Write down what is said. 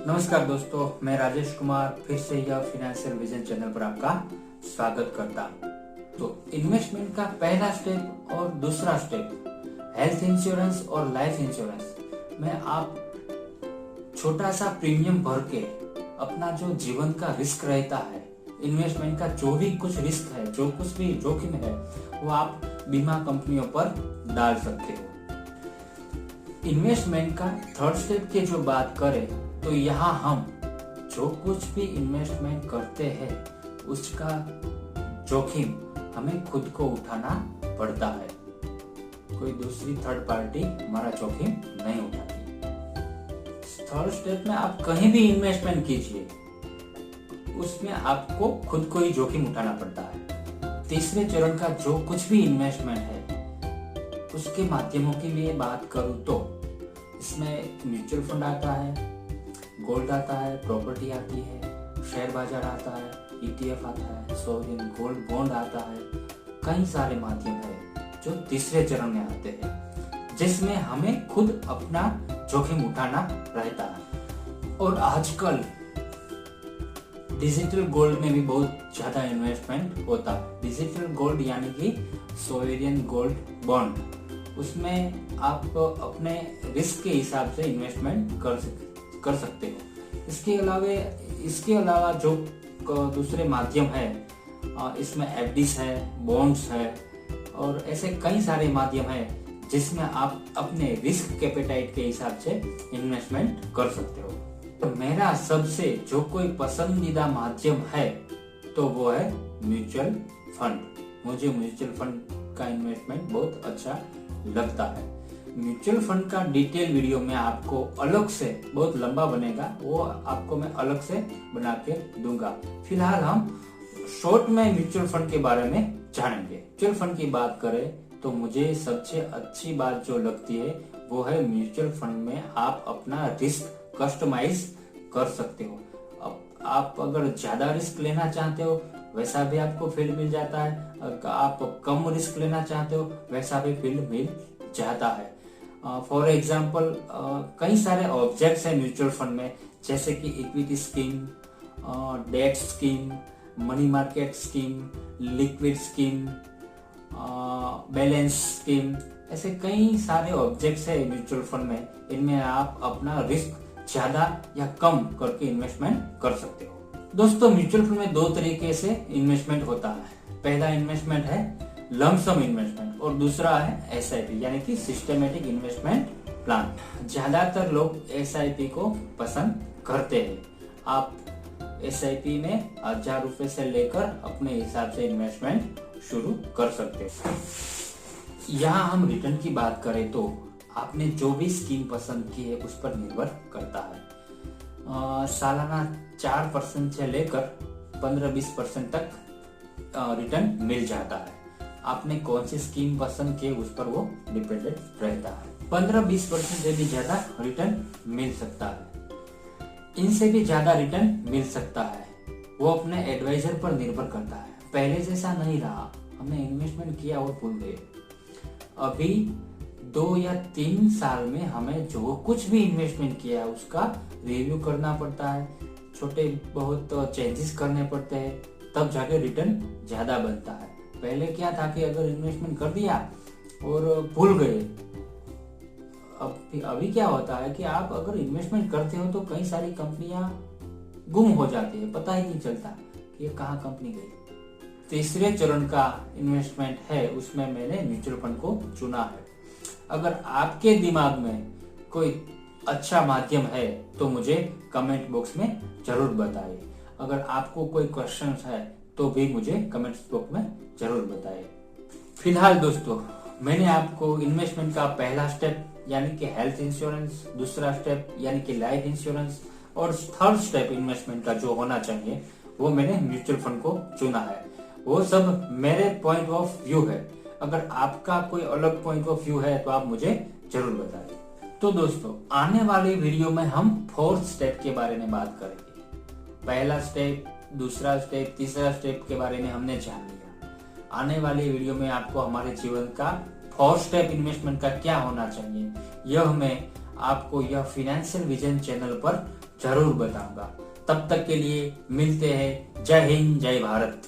नमस्कार दोस्तों, मैं राजेश कुमार फिर से यह फाइनेंशियल विजन चैनल पर आपका स्वागत करता हूं। तो इन्वेस्टमेंट का पहला स्टेप और दूसरा स्टेप हेल्थ इंश्योरेंस और लाइफ इंश्योरेंस में आप छोटा सा प्रीमियम भर के अपना जो जीवन का रिस्क रहता है, इन्वेस्टमेंट का जो भी कुछ रिस्क है, जो कुछ भी जोखिम है, वो आप बीमा कंपनियों पर डाल सकते हो। इन्वेस्टमेंट का थर्ड स्टेप की जो बात करें तो यहाँ हम जो कुछ भी इन्वेस्टमेंट करते हैं उसका जोखिम हमें खुद को उठाना पड़ता है, कोई दूसरी थर्ड पार्टी हमारा जोखिम नहीं उठाती। थर्ड स्टेप में आप कहीं भी इन्वेस्टमेंट कीजिए, उसमें आपको खुद को ही जोखिम उठाना पड़ता है। तीसरे चरण का जो कुछ भी इन्वेस्टमेंट है उसके माध्यमों के लिए बात करूं तो इसमें म्यूचुअल फंड आता है, गोल्ड आता है, प्रॉपर्टी आती है, शेयर बाजार आता है, ETF आता है, सोवरिन गोल्ड बॉन्ड आता है। कई सारे माध्यम है जो तीसरे चरण में आते हैं, जिसमें हमें खुद अपना जोखिम उठाना रहता है। और आजकल डिजिटल गोल्ड में भी बहुत ज्यादा इन्वेस्टमेंट होता है। डिजिटल गोल्ड यानी कि सोवरिन गोल्ड बॉन्ड, उसमें आप अपने रिस्क के हिसाब से इन्वेस्टमेंट कर सकते हो। इसके अलावा जो दूसरे माध्यम है, इसमें FDs है, बॉन्ड्स है और ऐसे कई सारे माध्यम है जिसमें आप अपने रिस्क कैपिटाइट के हिसाब से इन्वेस्टमेंट कर सकते हो। तो मेरा सबसे जो कोई पसंदीदा माध्यम है तो वो है म्यूचुअल फंड। मुझे म्यूचुअल फंड का इन्वेस्टमेंट बहुत अच्छा लगता है। म्यूचुअल फंड का डिटेल वीडियो में आपको अलग से, बहुत लंबा बनेगा, वो आपको मैं अलग से बना के दूंगा। फिलहाल हम शॉर्ट में म्यूचुअल फंड के बारे में जानेंगे। म्यूचुअल फंड की बात करें तो मुझे सबसे अच्छी बात जो लगती है वो है म्यूचुअल फंड में आप अपना रिस्क कस्टमाइज कर सकते हो। अब आप अगर ज्यादा रिस्क लेना चाहते हो वैसा भी आपको फील्ड मिल जाता है, अगर आप कम रिस्क लेना चाहते हो वैसा भी फील्ड मिल जाता है। फॉर एग्जाम्पल कई सारे ऑब्जेक्ट्स हैं म्यूचुअल फंड में, जैसे कि equity scheme, debt scheme, money market scheme, liquid scheme, balance scheme, ऐसे कई सारे ऑब्जेक्ट्स है म्यूचुअल फंड में। इनमें आप अपना रिस्क ज्यादा या कम करके इन्वेस्टमेंट कर सकते हो। दोस्तों, म्यूचुअल फंड में दो तरीके से इन्वेस्टमेंट होता है। पहला इन्वेस्टमेंट है लमसम इन्वेस्टमेंट और दूसरा है SIP यानी कि सिस्टमेटिक इन्वेस्टमेंट प्लान। ज्यादातर लोग SIP को पसंद करते हैं। आप SIP में 1000 रुपए से लेकर अपने हिसाब से इन्वेस्टमेंट शुरू कर सकते हैं। यहाँ हम रिटर्न की बात करें तो आपने जो भी स्कीम पसंद की है उस पर निर्भर करता है। सालाना 4% से लेकर 15-20% तक रिटर्न मिल जाता है। आपने कौन सी स्कीम पसंद की उस पर वो डिपेंडेंट रहता है। 15-20% से भी ज्यादा रिटर्न मिल सकता है। इनसे भी ज्यादा रिटर्न मिल सकता है, वो अपने एडवाइजर पर निर्भर करता है। पहले जैसा नहीं रहा, हमने इन्वेस्टमेंट किया और भूल गए। अभी 2 या 3 साल में हमें जो कुछ भी इन्वेस्टमेंट किया है उसका रिव्यू करना पड़ता है, छोटे बहुत चेंजेस करने पड़ते हैं, तब जाके रिटर्न ज्यादा बनता है। पहले क्या था कि अगर इन्वेस्टमेंट कर दिया और भूल गए। अभी क्या होता है कि आप अगर इन्वेस्टमेंट करते हो तो कई सारी कंपनियां गुम हो जाती है, पता ही नहीं चलता कि ये कहाँ कंपनी गई। तीसरे चरण का इन्वेस्टमेंट है, उसमें मैंने म्यूचुअल फंड को चुना है। अगर आपके दिमाग में कोई अच्छा माध्यम है तो मुझे कमेंट बॉक्स में जरूर बताइए। अगर आपको कोई क्वेश्चन है तो भी मुझे कमेंट्स बॉक्स में जरूर बताइए। फिलहाल दोस्तों, मैंने आपको इन्वेस्टमेंट का पहला स्टेप यानी कि हेल्थ इंश्योरेंस, दूसरा स्टेप यानी कि लाइफ इंश्योरेंस और थर्ड स्टेप इन्वेस्टमेंट का जो होना चाहिए वो मैंने म्यूचुअल फंड को चुना है। वो सब मेरे पॉइंट ऑफ व्यू है। अगर आपका कोई अलग पॉइंट ऑफ व्यू है तो आप मुझे जरूर बताइए। तो दोस्तों, आने वाली वीडियो में हम फोर्थ स्टेप के बारे में बात करेंगे। पहला स्टेप, दूसरा स्टेप, तीसरा स्टेप के बारे में हमने जान लिया। आने वाली वीडियो में आपको हमारे जीवन का फोर्थ स्टेप इन्वेस्टमेंट का क्या होना चाहिए, यह मैं आपको यह फाइनेंशियल विजन चैनल पर जरूर बताऊंगा। तब तक के लिए मिलते हैं। जय हिंद, जय भारत।